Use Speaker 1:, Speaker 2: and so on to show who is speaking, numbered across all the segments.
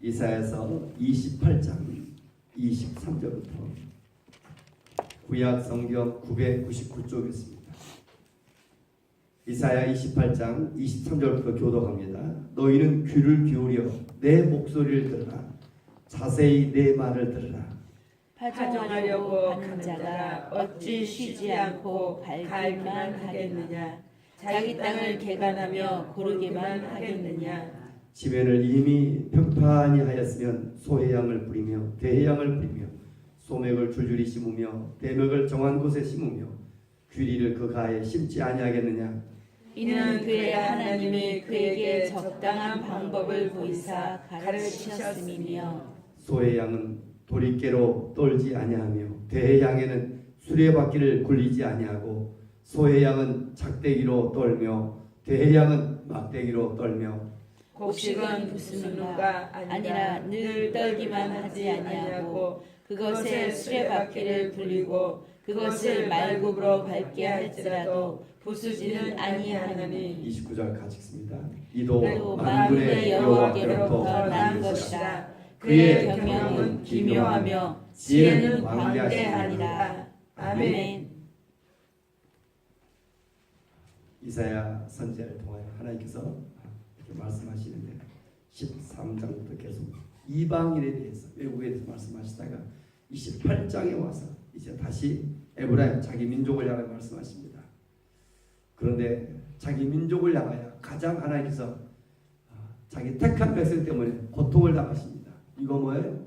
Speaker 1: 이사야서 28장 23절부터 구약 성경 999쪽이었습니다. 이사야 28장 23절부터 교독합니다. 너희는 귀를 기울여 내 목소리를 들으라. 자세히 내 말을 들으라.
Speaker 2: 파종하려고 하는 자가 어찌 쉬지 않고 갈기만 하겠느냐. 자기 땅을 개간하며 고르기만 하겠느냐.
Speaker 1: 지면을 이미 평판히 하였으면 소해양을 뿌리며 대해양을 뿌리며 소맥을 줄줄이 심으며 대맥을 정한 곳에 심으며 귀리를 그 가에 심지 아니하겠느냐.
Speaker 2: 이는 그의 하나님이 그에게 적당한 방법을 보이사 가르치셨음이며
Speaker 1: 소해양은 도리깨로 떨지 아니하며 대해양에는 수레바퀴를 굴리지 아니하고 소해양은 작대기로 떨며 대해양은 막대기로 떨며
Speaker 2: 곡식은 부수는가 아니라 늘 떨기만 하지 아니하고 그것에 수레바퀴를 굴리고 그것을 말굽으로 밟게 할지라도 부수지는 아니하나니.
Speaker 1: 29절 같이 읽습니다. 이도
Speaker 2: 만군의 여호와께로부터 난 것이라. 그의 경영은 기묘하며 지혜는 광대하니라. 아멘.
Speaker 1: 이사야 선지자를 통하여 하나님께서 이렇게 말씀하시는데 13장부터 계속 이방인에 대해서 외국에 대해서 말씀하시다가 28장에 와서 이제 다시 에브라임 자기 민족을 향해 말씀하십니다. 그런데 자기 민족을 향하여 가장 하나님께서 자기 택한 백성 때문에 고통을 당하십니다. 이거 뭐예요?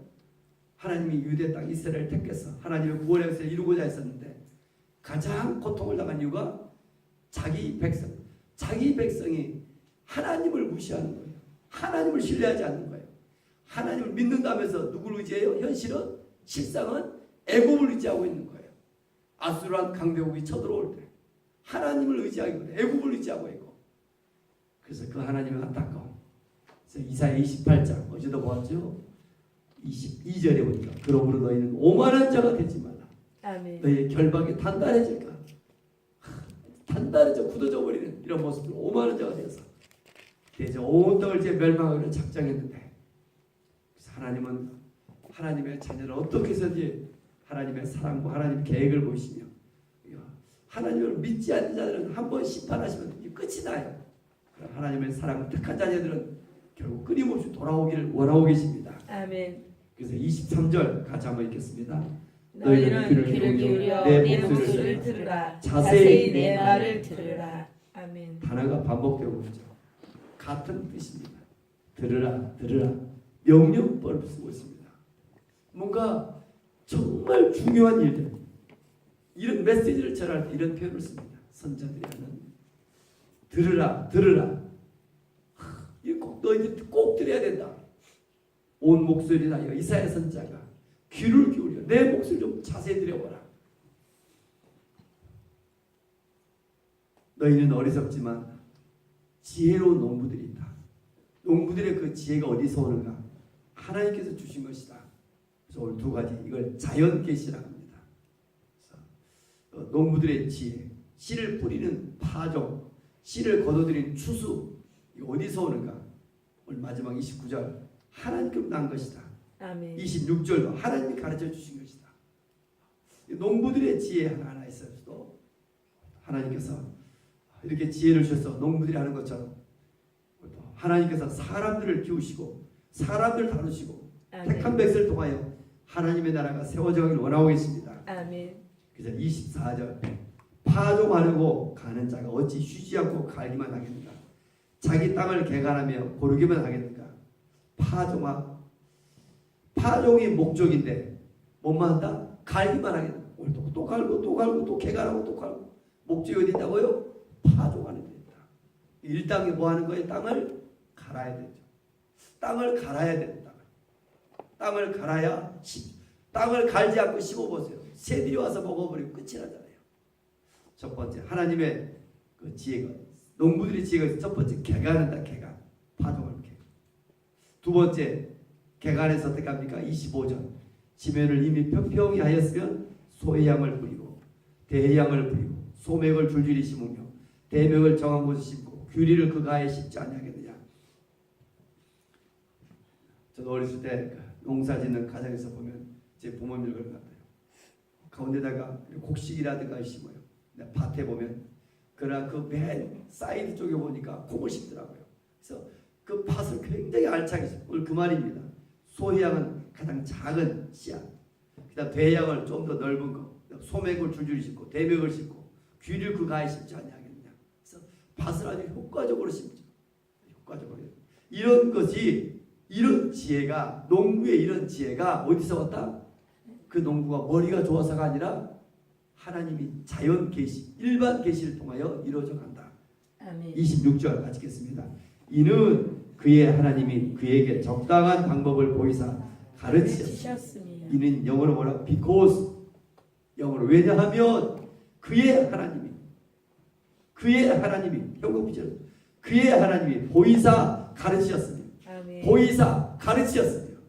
Speaker 1: 하나님이 유대 땅 이스라엘을 택해서 하나님의 구원의 역사를 이루고자 했었는데 가장 고통을 당한 이유가 자기 백성이 하나님을 무시하는 거예요. 하나님을 신뢰하지 않는 거예요. 하나님을 믿는다면서 누구를 의지해요? 현실은 실상은 애굽을 의지하고 있는 거예요. 아수르한 강대국이 쳐들어올 때 하나님을 의지하기보다 애굽을 의지하고 있고, 그래서 그 하나님의 안타까움. 그래서 이사야 28장 어제도 보았죠? 22절에 보니까 그러므로 너희는 오만한 자가 되지 말라.
Speaker 2: 아멘.
Speaker 1: 너희의 결박이 단단해질까? 단단해져 굳어져 버리는 이런 모습으로 오만한 자가 되어서 이제 온 땅을 제 멸망하기로 작정했는데, 그래서 하나님은 하나님의 자녀를 어떻게 해서든지 하나님의 사랑과 하나님의 계획을 보시며 하나님을 믿지 않는 자들은 한번 심판하시면 끝이 나요. 그럼 하나님의 사랑을 택한 자녀들은 결국 끊임없이 돌아오기를 원하고 계십니다.
Speaker 2: 아멘.
Speaker 1: 그래서 23절 같이 한번 읽겠습니다.
Speaker 2: 너희는 귀를 기울여 내 목소리를 들으라. 자세히 내 말을 들으라. 아멘.
Speaker 1: 단어가 반복되고 있죠. 같은 뜻입니다. 들으라, 들으라. 명령법을 쓰고 있습니다. 뭔가 정말 중요한 일들, 이런 메시지를 전할 때 이런 표현을 씁니다. 선자들이 하는 들으라, 들으라. 이거 너희들 꼭 들어야 된다. 온 목소리나 이사야 선자가 귀를 기울여 내 목소리 좀 자세히 들여보라. 너희는 어리석지만 지혜로운 농부들이 있다. 농부들의 그 지혜가 어디서 오는가? 하나님께서 주신 것이다. 그래서 오늘 두 가지, 이걸 자연 계시라고 합니다. 그래서 농부들의 지혜, 씨를 뿌리는 파종, 씨를 거둬들이는 추수, 이거 어디서 오는가? 오늘 마지막 29절 하나님께로 난 것이다.
Speaker 2: 아멘.
Speaker 1: 26절도 하나님이 가르쳐 주신 것이다. 농부들의 지혜 하나하나 있어도 하나님께서 이렇게 지혜를 주셔서 농부들이 하는 것처럼 하나님께서 사람들을 키우시고 사람들을 다루시고
Speaker 2: 아멘.
Speaker 1: 택한 백성을 통하여 하나님의 나라가 세워져 가기를 원하고 계십니다.
Speaker 2: 아멘.
Speaker 1: 그래서 24절 파종하려고 가는 자가 어찌 쉬지 않고 갈기만 하겠는가? 자기 땅을 개간하며 고르기만 하겠는가? 파종이 목적인데 뭐만 한다? 갈기만 하겠는가? 오늘 또 갈고 또 갈고 또 개간하고 또 갈고. 목적이 어디 있다고요? 파종하는 데 있다. 일당이 뭐 하는 거예요? 땅을 갈아야 되죠. 땅을 갈아야 된다. 땅을 갈아야 땅을 갈지 않고 심어보세요. 새들이 와서 먹어버리고 끝이 나잖아요. 첫 번째 하나님의 그 지혜가, 농부들의 지혜가 첫 번째 개간한다. 개간, 파종을 개. 두 번째 개간에서 어떻게 합니까? 25절 지면을 이미 평평히 하였으면 소해양을 뿌리고 대해양을 뿌리고 소맥을 줄줄이 심으며 대맥을 정한 곳에 심고 규리를 그 가에 심지 아니하겠느냐. 저도 어렸을 때 농사짓는 가정에서 보면 제 부모님을 그런 것 같아요. 가운데다가 곡식이라든가 심어요. 밭에 보면 그러나 그 맨 사이드 쪽에 보니까 콩을 심더라고요. 그래서 그 밭을 굉장히 알차게 심어요. 오늘 그 말입니다. 소희양은 가장 작은 씨앗, 그다음 대양을 좀 더 넓은 거, 소맥을 줄줄이 심고 대맥을 심고 귀를 그 가에 심지 않냐겠냐. 그래서 밭을 아주 효과적으로 심죠. 효과적으로. 이런 것이, 이런 지혜가, 농부의 이런 지혜가 어디서 왔다? 그 농부가 머리가 좋아서가 아니라 하나님이 자연 계시, 일반 계시를 통하여 이루어져 간다.
Speaker 2: 아멘.
Speaker 1: 26절 같이 읽겠습니다. 이는 그의 하나님이 그에게 적당한 방법을 보이사 가르치셨습니다. 이는 영어로 뭐라? because, 영어로 왜냐하면 그의 하나님이 형용비죠. 그의 하나님이 보이사 가르치셨습니다.
Speaker 2: 아멘.
Speaker 1: 보이사 가르치셨습니다.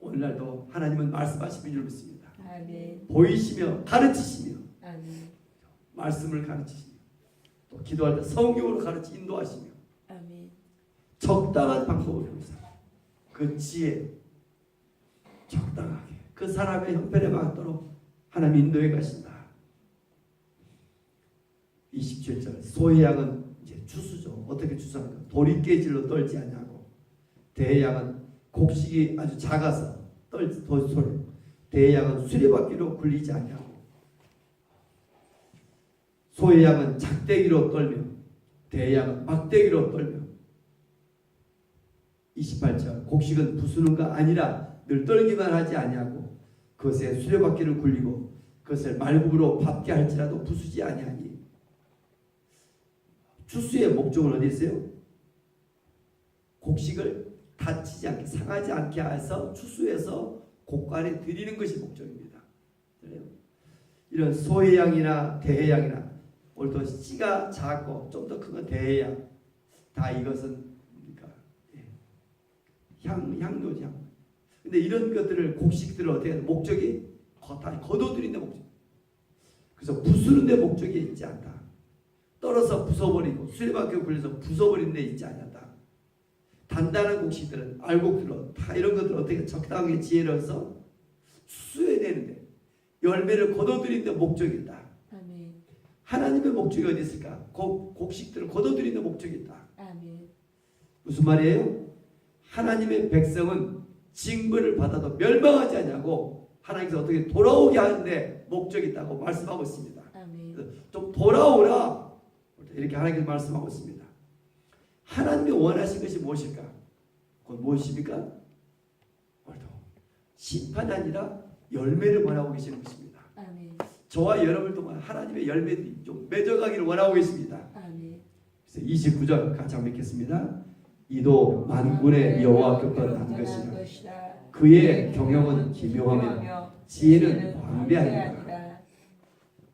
Speaker 1: 오늘날도 하나님은 말씀하시는 줄 믿습니다.
Speaker 2: 아멘.
Speaker 1: 보이시며 가르치시며
Speaker 2: 아멘.
Speaker 1: 말씀을 가르치시며 또 기도할 때 성경으로 가르치 인도하시며
Speaker 2: 아멘.
Speaker 1: 적당한 방법을 보이사 그 지혜 적당하게 그 사람의 형편에 맞도록 하나님 인도해 가신다. 27절 소의 양은 이제 추수죠. 어떻게 추수합니까? 도리깨질로 떨지 않냐고. 대의 양은 곡식이 아주 작아서 소리. 대의 양은 수레바퀴로 굴리지 않냐고. 소의 양은 작대기로 떨며 대의 양은 막대기로 떨며. 28절 곡식은 부수는가 아니라 늘 떨기만 하지 아니하고 그것에 수레바퀴를 굴리고 그것을 말굽으로 밟게 할지라도 부수지 아니하니. 추수의 목적은 어디 있어요? 곡식을 다치지 않게 상하지 않게 해서 추수해서 곡간에 드리는 것이 목적입니다. 이런 소의 양이나 대의 양이나 오늘 또 씨가 작고 좀 더 큰 건 대의 양, 다 이것은 향료지 향. 근데 이런 것들을 곡식들을 어떻게 하는 목적이 다 거둬들이는 목적. 그래서 부수는 데 목적이 있지 않다. 떨어서 부숴버리고 수레바퀴 굴려서 부숴버리는 데 있지 않았다. 단단한 곡식들은 알곡들은 다 이런 것들을 어떻게 적당하게 지혜를 해서 수수해내는데 열매를 거둬들이는 데 목적이 있다.
Speaker 2: 아멘.
Speaker 1: 하나님의 목적이 어디 있을까? 곡식들을 거둬들이는 데 목적이 있다.
Speaker 2: 아멘.
Speaker 1: 무슨 말이에요? 하나님의 백성은 징벌을 받아도 멸망하지 않냐고 하나님께서 어떻게 돌아오게 하는데 목적이 있다고 말씀하고 있습니다.
Speaker 2: 아멘.
Speaker 1: 좀 돌아오라 이렇게 하나님께서 말씀하고 있습니다. 하나님이 원하신 것이 무엇일까? 그건 무엇입니까? 심판이 아니라 열매를 원하고 계시는 것입니다.
Speaker 2: 아멘.
Speaker 1: 저와 여러분을 통한 하나님의 열매들이 좀 맺어가기를 원하고 계십니다.
Speaker 2: 아멘.
Speaker 1: 그래서 29절 같이 한번 읽겠습니다. 이도 만군의 여호와께서 난 것이라 그의 경영은 기묘하며 지혜는 광대하니라.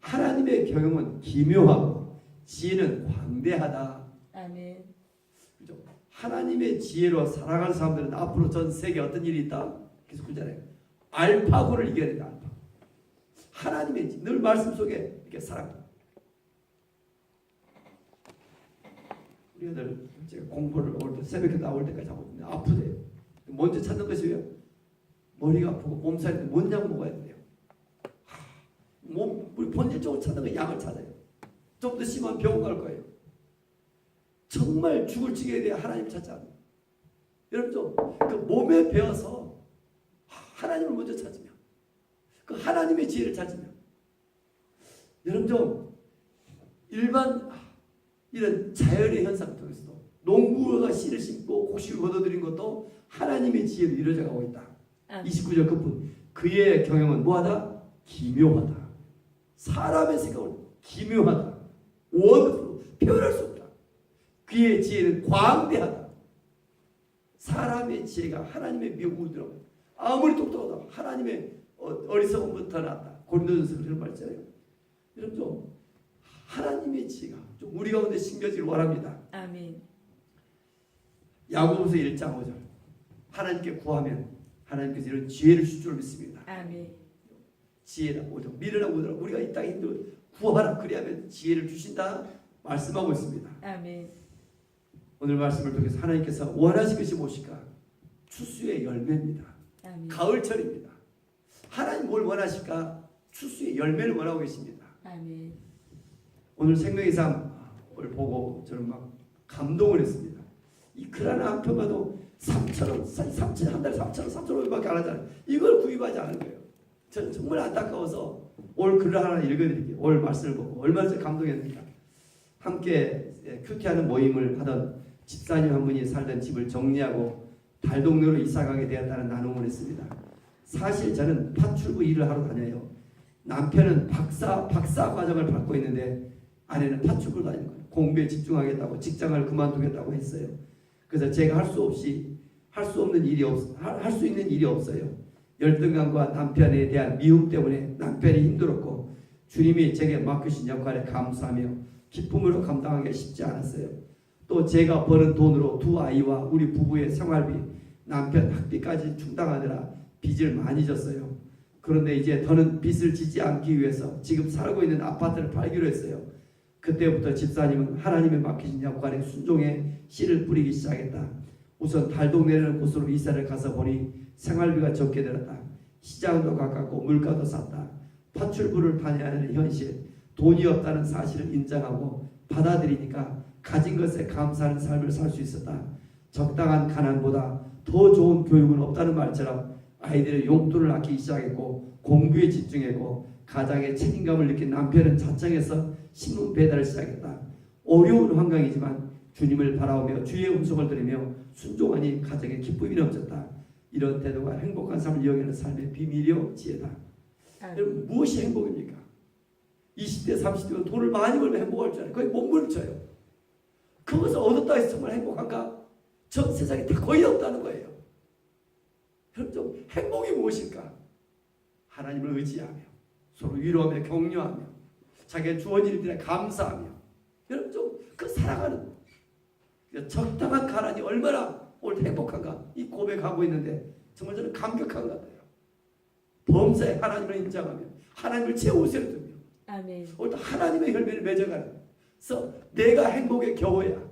Speaker 1: 하나님의 경영은 기묘하고 지혜는 광대하다.
Speaker 2: 아멘.
Speaker 1: 그죠? 하나님의 지혜로 살아가는 사람들은 앞으로 전 세계에 어떤 일이 있다? 계속 그러잖아요. 알파고를 이겨야 된다. 알파고. 하나님의 늘 말씀 속에 이렇게 살아가. 우리 애들 제가 공부를 오늘 새벽에 나올 때까지 하고 있는데 아프대요. 먼저 찾는 것이 왜요? 머리가 아프고 몸살인데 뭔 약 먹어야 돼요? 우리 본질적으로 찾는 거 약을 찾아요. 좀 더 심하면 병원 갈 거예요. 정말 죽을 지경에 대해 하나님 찾지 않아요. 여러분 좀 그 몸에 배워서 하나님을 먼저 찾으면 그 하나님의 지혜를 찾으면 여러분 좀 일반 이런 자연의 현상 통해서도 농부가 씨를 심고 곡식을 거둬들인 것도 하나님의 지혜로 이루어져 가고 있다. 29절 끝부분 그의 경영은 뭐하다? 기묘하다. 사람의 생각은 기묘하다. 원으로 표현할 수 없다. 그의 지혜는 광대하다. 사람의 지혜가 하나님의 미혹을 들어가요. 아무리 똑똑하다 하나님의 어리석음부터 났다. 고린도전서 그런 말 있잖아요. 여러분 좀 하나님의 지혜가 좀 우리 가운데 심겨지길 원합니다.
Speaker 2: 아멘.
Speaker 1: 야고보서 1장 5절 하나님께 구하면 하나님께서 이런 지혜를 주실 줄 믿습니다.
Speaker 2: 아멘.
Speaker 1: 지혜라 오죠. 미련하고 오더라. 우리가 이 땅에 구하라 그리하면 지혜를 주신다 말씀하고 있습니다.
Speaker 2: 아멘.
Speaker 1: 오늘 말씀을 통해서 하나님께서 원하신 것이 무엇일까? 추수의 열매입니다.
Speaker 2: 아멘.
Speaker 1: 가을철입니다. 하나님 뭘 원하실까? 추수의 열매를 원하고 계십니다.
Speaker 2: 아멘.
Speaker 1: 오늘 생명의 삶을 보고 저는 막 감동을 했습니다. 이 글 하나 한 편마도 3,000원, 한 달에 3,500원밖에 안 하잖아요. 이걸 구입하지 않은 거예요. 저는 정말 안타까워서 올 글을 하나 읽어드릴게요. 올 말씀을 보고 얼마나 감동했는가. 함께 큐티하는 모임을 하던 집사님 한 분이 살던 집을 정리하고 달동네로 이사가게 되었다는 나눔을 했습니다. 사실 저는 파출부 일을 하러 다녀요. 남편은 박사 과정을 받고 있는데 아내는 파출부를 다니는 거예요. 공부에 집중하겠다고 직장을 그만두겠다고 했어요. 그래서 제가 할 수 있는 일이 없어요. 열등감과 남편에 대한 미움 때문에 남편이 힘들었고 주님이 제게 맡기신 역할에 감사하며 기쁨으로 감당하기 쉽지 않았어요. 또 제가 버는 돈으로 두 아이와 우리 부부의 생활비, 남편 학비까지 충당하느라 빚을 많이 졌어요. 그런데 이제 더는 빚을 지지 않기 위해서 지금 살고 있는 아파트를 팔기로 했어요. 그때부터 집사님은 하나님의 맡기신 역할에 순종해 씨를 뿌리기 시작했다. 우선 달동네라는 곳으로 이사를 가서 보니 생활비가 적게 들었다. 시장도 가깝고 물가도 쌌다. 파출부를 다녀야 하는 현실, 돈이 없다는 사실을 인정하고 받아들이니까 가진 것에 감사하는 삶을 살 수 있었다. 적당한 가난보다 더 좋은 교육은 없다는 말처럼 아이들의 용돈을 아끼기 시작했고 공부에 집중했고 가장의 책임감을 느낀 남편은 자청해서 신문 배달을 시작했다. 어려운 환경이지만 주님을 바라보며 주의 음성을 들으며 순종하니 가정에 기쁨이 넘쳤다. 이런 태도가 행복한 삶을 이어가는 삶의 비밀이요 지혜다. 여러분 무엇이 행복입니까? 20대 30대가 돈을 많이 벌면 행복할 줄 알아요. 거의 못 부딪혀요. 그것을 얻었다 해서 정말 행복한가? 전 세상에 다 거의 없다는 거예요. 여러분 좀 행복이 무엇일까? 하나님을 의지하며 서로 위로하며 격려하며 자기의 주어진 일들에 감사하며 여러분 좀 그 살아가는 적당한 가난이 얼마나 오늘 행복한가 이 고백하고 있는데 정말 저는 감격한 것 같아요. 범사에 하나님을 인정하며 하나님을 제 옷에 두며
Speaker 2: 아멘.
Speaker 1: 오늘 하나님의 열매를 맺어가는 그래서 내가 행복에 겨워야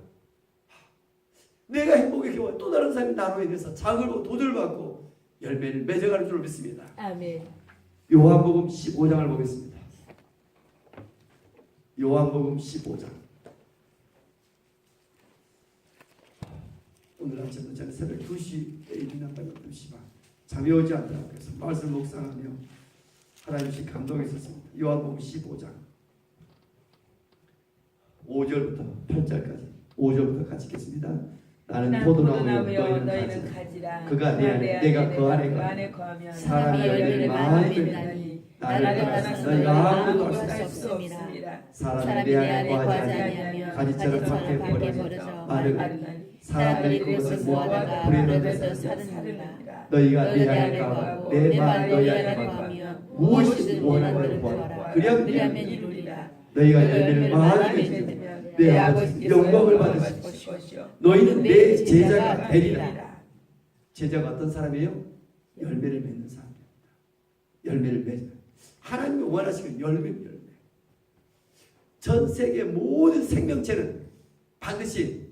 Speaker 1: 내가 행복에 겨워 또 다른 사람이 나로 인해서 장을 보고 도전을 받고 열매를 맺어가는 줄 믿습니다.
Speaker 2: 아멘.
Speaker 1: 요한복음 15장을 보겠습니다. 요한복음 15장. 오늘 아침에 저는 새벽 2시에 일어났다가 2시 반 잠이 오지 않더라고요. 그래서 말씀 묵상하며 하나님께 감동이 있었습니다. 요한복음 15장 5절부터 8절까지 5절부터 같이 읽겠습니다. 나는 포도나무요 너희는 가지라. 그가 내 안에 내가 그 안에 거하면 사람이 열매를 많이 맺나니 나를 떠나서 너희가 아무것도 할 수 없습니다. 사람이 내 안에 거하지 아니하면 가지처럼 밖에 버려져 마르나니 사람들이 그것을 모아다가 불에 넣어서 사르느니라. 너희가 내 안에 거하고 내 말이 너희 안에 거하면 무엇이든 원하는 대로 구하라. 그리하면 이루리라. 너희가 열매를 많이 맺으면 내 아버지께서 영광을 받으실 것이요 너희는 내 제자가 되리라. 제자가 어떤 사람이에요? 열매를 맺는 사람입니다. 열매를 맺는 하나님이 원하시는 열매입니다. 열매. 전 세계 모든 생명체는 반드시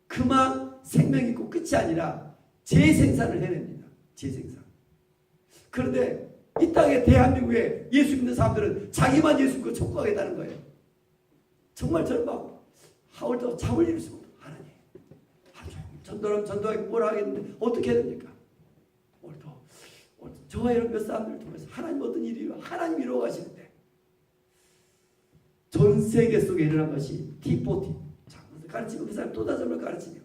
Speaker 1: 그만 생명이 있고 끝이 아니라 재생산을 해냅니다. 재생산. 그런데 이 땅에 대한민국에 예수 믿는 사람들은 자기만 예수 믿고 촉구하겠다는 거예요. 정말 저는 막 하울도 잠을 이룰 수가 없어요. 하나님 전도하면 전도하기 뭐라 하겠는데 어떻게 해야 됩니까? 오늘도 저와 이런 몇 사람들을 통해서 하나님 어떤 일이 하나님 이루어 가시는데 전 세계 속에 일어난 것이 T40 가르치고 그 사람 또 다른 사람을 가르치며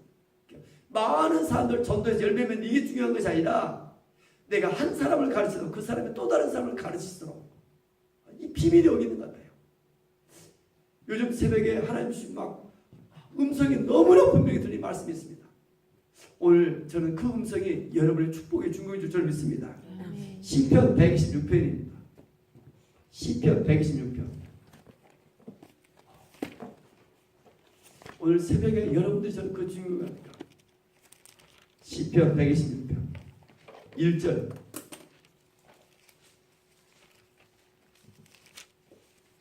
Speaker 1: 많은 사람들 전도해서 열매 맺는 이게 중요한 것이 아니라 내가 한 사람을 가르치고 그 사람이 또 다른 사람을 가르칠수록 이 비밀이 여기 있는 것 같아요. 요즘 새벽에 하나님 주신 막 음성이 너무나 분명히 들린 말씀이 있습니다. 오늘 저는 그 음성이 여러분의 축복의 중국인 줄 저는 믿습니다. 시편 126편입니다. 시편 126편. 오늘 새벽에 여러분들이 저는 그 중국인 같아요. 시편 126편 1절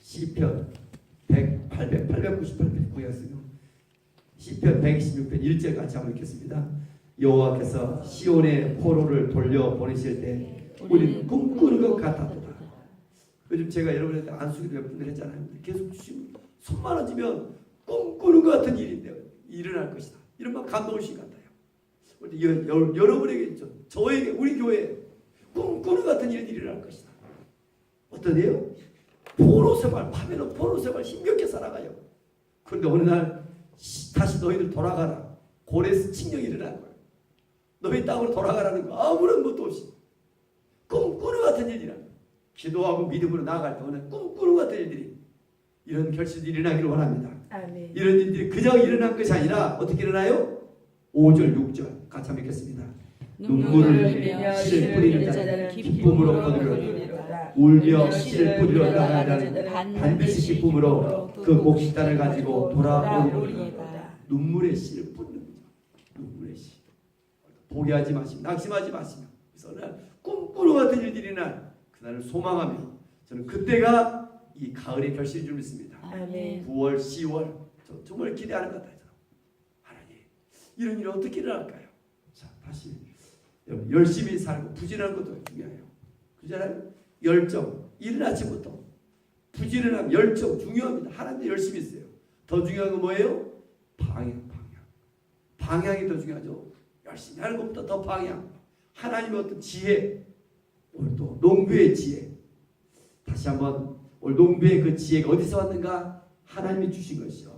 Speaker 1: 시편 898편 구약성경 시편 126편 1절 같이 한번 읽겠습니다. 여호와께서 시온의 포로를 돌려 보내실 때 우리는 꿈꾸는 것 같았다. 요즘 제가 여러분한테 안수기도 몇 분들 했잖아요. 계속 주시면 손만 얹으면 꿈꾸는 것 같은 일인데 일어날 것이다. 이런 말 감동을 같아요. 여러분에게 저에게 우리 교회에 꿈꾸는 것 같은 일이 일어날 것이다. 어떠세요? 포로 생활, 밤에는 포로 생활 힘겹게 살아가요. 그런데 어느 날 다시 너희들 돌아가라. 고레스 칙령이 일어날 거야. 너희 땅으로 돌아가라는 거 아무런 것도 없이 꿈꾸는 것 같은 일이라. 기도하고 믿음으로 나아갈 때 오늘 꿈꾸는 것 같은 일들이 이런 결실들이 일어나기를 원합니다.
Speaker 2: 아멘.
Speaker 1: 이런 일들이 그저 일어난 것이 아니라 어떻게 일어나요? 5절 6절 같이 한번 읽겠습니다. 눈물을 흘리며 씨를 뿌리는 자는 기쁨으로 거두리로다. 울며 씨를 뿌리러 나가는 자는 반드시 기쁨으로 그 곡식단을 가지고 돌아오리로다. 눈물의 씨를 뿌리는 거죠. 눈물의 씨. 포기하지 마시고 낙심하지 마시고 그래서 오늘 꿈꾸는 같은 일들이 날 그날을 소망하며 저는 그때가 이 가을의 결실인 줄 믿습니다.
Speaker 2: 아멘.
Speaker 1: 9월 10월 저 정말 기대하는 것 같아요. 하나님 이런 일이 어떻게 일어날까요? 자 다시 여러분 열심히 살고 부지런한 것도 중요해요. 그잖아요. 열정 이른 아침부터 부지런함 열정 중요합니다. 하나님도 열심히 있어요. 더 중요한 건 뭐예요? 방향이 더 중요하죠. 열심히 하는 것보다 더 방향 하나님의 어떤 지혜 오늘 또 농부의 지혜 다시 한번 오늘 농부의 그 지혜가 어디서 왔는가? 하나님이 주신 것이요.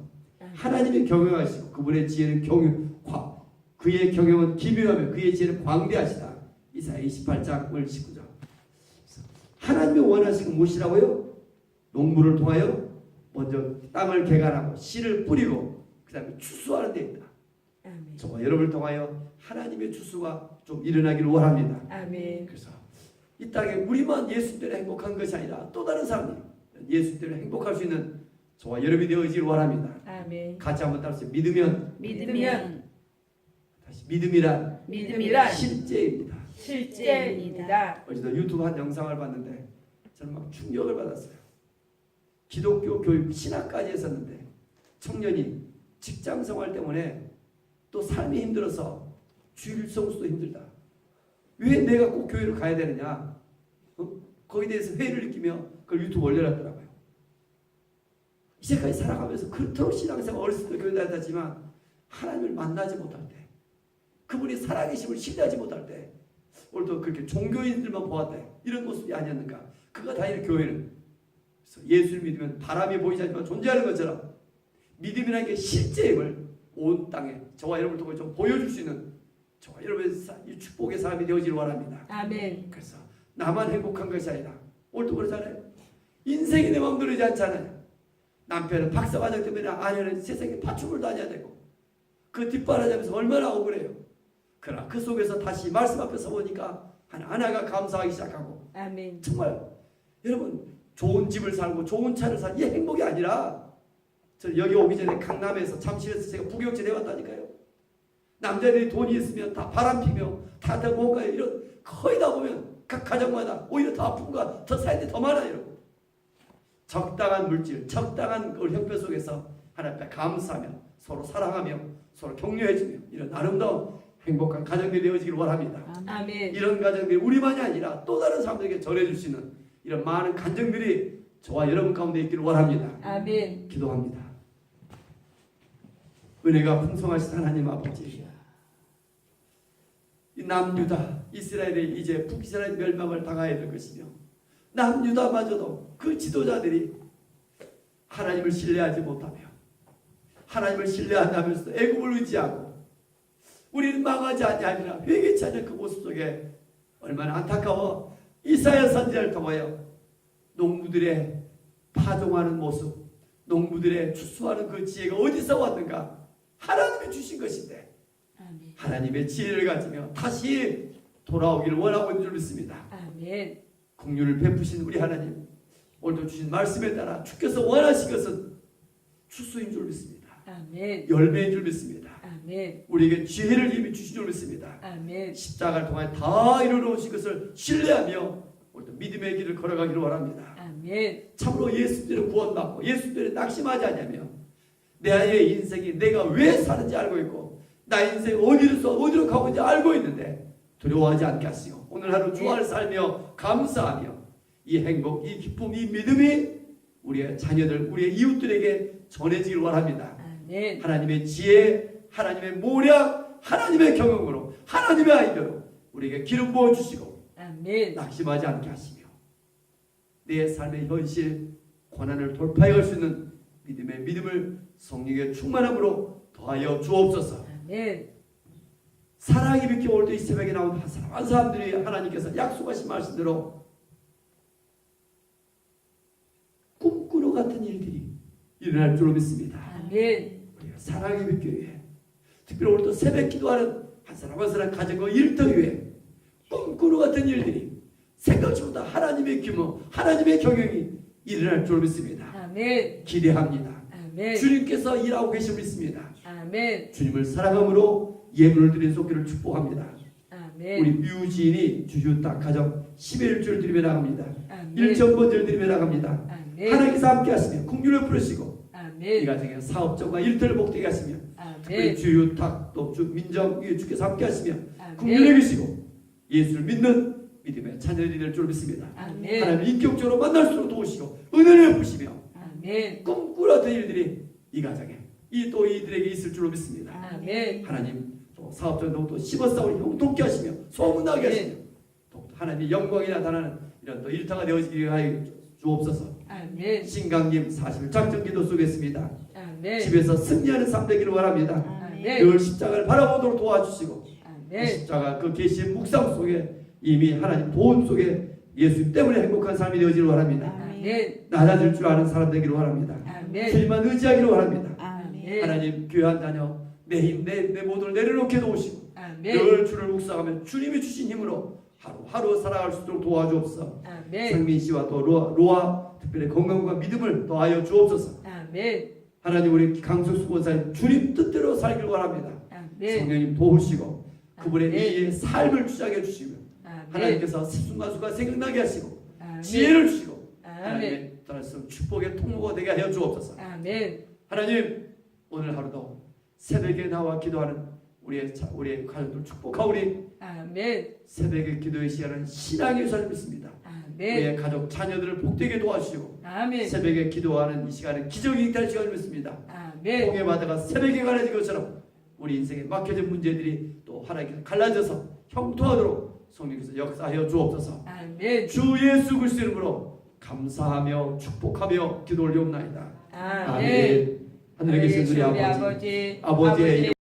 Speaker 1: 하나님이 경영하시고 그분의 지혜는 그의 경영은 기묘하며 그의 지혜는 광대하시다. 이사야 28장 19절. 하나님이 원하시는 건 무엇이라고요? 농부를 통하여 먼저 땅을 개간하고 씨를 뿌리고 그 다음에 추수하는 데 있다. 저와 여러분을 통하여 하나님의 추수가 좀 일어나기를 원합니다.
Speaker 2: 아멘.
Speaker 1: 그래서 이 땅에 우리만 예수 때문에 행복한 것이 아니라 또 다른 사람이 예수 때문에 행복할 수 있는 저와 여러분이 되어지길 원합니다.
Speaker 2: 아멘.
Speaker 1: 같이 한번 따라서 믿으면 다시 믿음이란 실제입니다.
Speaker 2: 실제입니다.
Speaker 1: 어제도 유튜브 한 영상을 봤는데 저는 막 충격을 받았어요. 기독교 교육 신학까지 했었는데 청년이 직장 생활 때문에 또 삶이 힘들어서 주일 성수도 힘들다. 왜 내가 꼭 교회를 가야 되느냐? 거기에 대해서 회의를 느끼며 그걸 유튜브 올려놨더라고요. 이제까지 살아가면서 그토록 신앙생활 어렸을 때 교회 다녔지만 하나님을 만나지 못할 때 그분이 살아계심을 신뢰하지 못할 때 오늘도 그렇게 종교인들만 보았대. 이런 모습이 아니었는가? 그가 다니는 교회는 그래서 예수를 믿으면 바람이 보이지 않지만 존재하는 것처럼 믿음이라는 게 실제임을 온 땅에 저와 여러분을 통해 좀 보여줄 수 있는 저와 여러분의 이 축복의 사람이 되어지길 원합니다.
Speaker 2: 아멘.
Speaker 1: 그래서 나만 행복한 것이 아니라 오늘도 그러잖아요. 인생이 내 마음대로 되지 않잖아요. 남편은 박사과정 때문에 아내는 세상에 파출을 다녀야 되고 그 뒷바라지면서 얼마나 억울해요. 그러나 그 속에서 다시 말씀 앞에 서보니까 하나가 감사하기 시작하고
Speaker 2: 아멘.
Speaker 1: 정말 여러분 좋은 집을 살고 좋은 차를 살고 이게 행복이 아니라 저는 여기 오기 전에 강남에서 잠실에서 제가 부경제 해왔다니까요. 남자들이 돈이 있으면 다 바람피며 다 뭔가 이런 거의 다 보면 각 가정마다 오히려 더 아픔과 더 사연이 더 많아요. 적당한 물질, 적당한 그 형편 속에서 하나님 앞에 감사하며 서로 사랑하며 서로 격려해주며 이런 아름다운 행복한 가정들이 되어지기를 원합니다.
Speaker 2: 아멘.
Speaker 1: 이런 가정들이 우리만이 아니라 또 다른 사람들에게 전해줄 수 있는 이런 많은 간증들이 저와 여러분 가운데 있기를 원합니다.
Speaker 2: 아멘.
Speaker 1: 기도합니다. 은혜가 풍성하신 하나님 아버지, 이 남유다 이스라엘이 이제 북이스라엘 멸망을 당해야 될 것이며 남유다마저도 그 지도자들이 하나님을 신뢰하지 못하며 하나님을 신뢰한다면서도 애굽을 의지하고 우리는 망하지 아니하리라 회개치 않는 그 모습 속에 얼마나 안타까워. 이사야 선지자를 통하여 농부들의 파종하는 모습, 농부들의 추수하는 그 지혜가 어디서 왔는가? 하나님이 주신 것인데 하나님의 지혜를 가지며 다시 돌아오기를 원하고 있는 줄 믿습니다.
Speaker 2: 아멘.
Speaker 1: 긍휼을 베푸신 우리 하나님, 오늘도 주신 말씀에 따라 주께서 원하신 것은 추수인 줄 믿습니다.
Speaker 2: 아멘.
Speaker 1: 열매인 줄 믿습니다.
Speaker 2: 아멘.
Speaker 1: 우리에게 지혜를 이미 주신 줄 믿습니다.
Speaker 2: 아멘.
Speaker 1: 십자가를 통해 다 이루어오신 것을 신뢰하며 오늘도 믿음의 길을 걸어가기를 원합니다.
Speaker 2: 아멘.
Speaker 1: 참으로 예수님을 구원받고 예수님을 낙심하지 않냐며 내 아이의 인생이 내가 왜 사는지 알고 있고 나 인생 어디로 가고 있는지 알고 있는데 두려워하지 않게 하시고 오늘 하루 주안을 살며 감사하며 이 행복, 이 기쁨, 이 믿음이 우리의 자녀들, 우리의 이웃들에게 전해지길 원합니다.
Speaker 2: 아멘.
Speaker 1: 하나님의 지혜, 하나님의 모략, 하나님의 경영으로, 하나님의 아이디어로 우리에게 기름 부어주시고
Speaker 2: 아멘.
Speaker 1: 낙심하지 않게 하시며 내 삶의 현실, 고난을 돌파해갈 수 있는 믿음을 성령의 충만함으로 더하여 주옵소서.
Speaker 2: 아멘.
Speaker 1: 사랑이 믿기 오늘도 이 새벽에 나온 사랑하는 사람들이 하나님께서 약속하신 말씀대로 꿈꾸러 같은 일들이 일어날 줄로 믿습니다.
Speaker 2: 아멘.
Speaker 1: 우리가 사랑이 믿기 위해 특별히 오늘도 새벽 기도하는 한 사람 한 사람 가정과 일터 위해 꿈꾸러 같은 일들이 생각보다 하나님의 규모, 하나님의 경영이 일어날 줄로 믿습니다.
Speaker 2: 아멘.
Speaker 1: 기대합니다.
Speaker 2: 아멘.
Speaker 1: 주님께서 일하고 계심을 믿습니다.
Speaker 2: 아멘.
Speaker 1: 주님을 사랑함으로 예물을 드린 속기를 축복합니다.
Speaker 2: 아멘.
Speaker 1: 우리 뮤지인이 주휴딱 가정 11주를 드리며 나갑니다.
Speaker 2: 아멘.
Speaker 1: 1천번째를 드리며 나갑니다.
Speaker 2: 아멘.
Speaker 1: 하나님께서 함께 하시며 국률을 풀으시고 이
Speaker 2: 아멘.
Speaker 1: 가정의 사업적과 일터를 복되게 하시며 특별히
Speaker 2: 아멘.
Speaker 1: 주휴딱 또 민정 위에 주께서 함께 하시며
Speaker 2: 아멘.
Speaker 1: 국률을 계시고 예수를 믿는 믿음의 자녀들이 될 줄 믿습니다.
Speaker 2: 아멘.
Speaker 1: 하나님 인격적으로 만날 수 있도록 도우시고 은혜를 베푸시며
Speaker 2: 아멘.
Speaker 1: 꿈꾸었던 일들이 이 가정에 또 이들에게 있을 줄로 믿습니다.
Speaker 2: 아멘.
Speaker 1: 하나님 또 사업적으로 또 씹어싸우니 형통케 하시며 소문나게 하시며 또 하나님의 영광이 나타나는 이런 또 일터가 되어지게 하여 주옵소서.
Speaker 2: 아멘.
Speaker 1: 신강님 40일 작정기도 쏘겠습니다.
Speaker 2: 아멘.
Speaker 1: 집에서 승리하는 삶 되기를 원합니다.
Speaker 2: 아멘.
Speaker 1: 늘 십자가를 바라보도록 도와주시고 그
Speaker 2: 아멘.
Speaker 1: 십자가 그 계시의 묵상 속에 이미 하나님 도움 속에 예수님 때문에 행복한 삶이 되어지기를 원합니다.
Speaker 2: 아멘.
Speaker 1: 낮아질 줄 아는 사람 되기를 원합니다.
Speaker 2: 아멘.
Speaker 1: 주님만 의지하기를 원합니다.
Speaker 2: 아멘.
Speaker 1: 하나님 교회한 자녀 내 힘, 내 모두를 내려놓게 도우시고
Speaker 2: 아멘.
Speaker 1: 늘 주를 묵상하며 주님이 주신 힘으로 하루하루 살아갈 수 있도록 도와주옵소서.
Speaker 2: 아멘.
Speaker 1: 상민 씨와 또 로아 특별히 건강과 믿음을 더하여 주옵소서.
Speaker 2: 아멘.
Speaker 1: 하나님 우리 강석수 권사님 주님 뜻대로 살기를 원합니다.
Speaker 2: 아멘.
Speaker 1: 성령님 도우시고 그분의
Speaker 2: 아멘.
Speaker 1: 이 삶을 주장해 주시며
Speaker 2: 아멘.
Speaker 1: 하나님께서 순간순간 생각나게 하시고
Speaker 2: 아멘.
Speaker 1: 지혜를 주시고
Speaker 2: 아멘.
Speaker 1: 하나님의 말씀 축복의 통로가 되게 하여 주옵소서.
Speaker 2: 아멘.
Speaker 1: 하나님 오늘 하루도 새벽에 나와 기도하는 우리의 가족들 축복하오니
Speaker 2: 아멘.
Speaker 1: 새벽의 기도의 시간은 신앙의 삶을 믿습니다.
Speaker 2: 아멘.
Speaker 1: 우리의 가족 자녀들을 복되게 도와주시고
Speaker 2: 아멘.
Speaker 1: 새벽에 기도하는 이 시간은 기적이 될 시간을 믿습니다.
Speaker 2: 아멘.
Speaker 1: 홍해 바다가 새벽에 갈라진 것처럼 우리 인생에 막혀진 문제들이 또 하나님께서 갈라져서 형통하도록 성령께서 역사하여 주옵소서.
Speaker 2: 아멘.
Speaker 1: 주 예수 그리스도 이름으로 감사하며 축복하며 기도 올리옵나이다.
Speaker 2: 아멘.
Speaker 1: 하늘에 계신 우리 아버지, 아버지의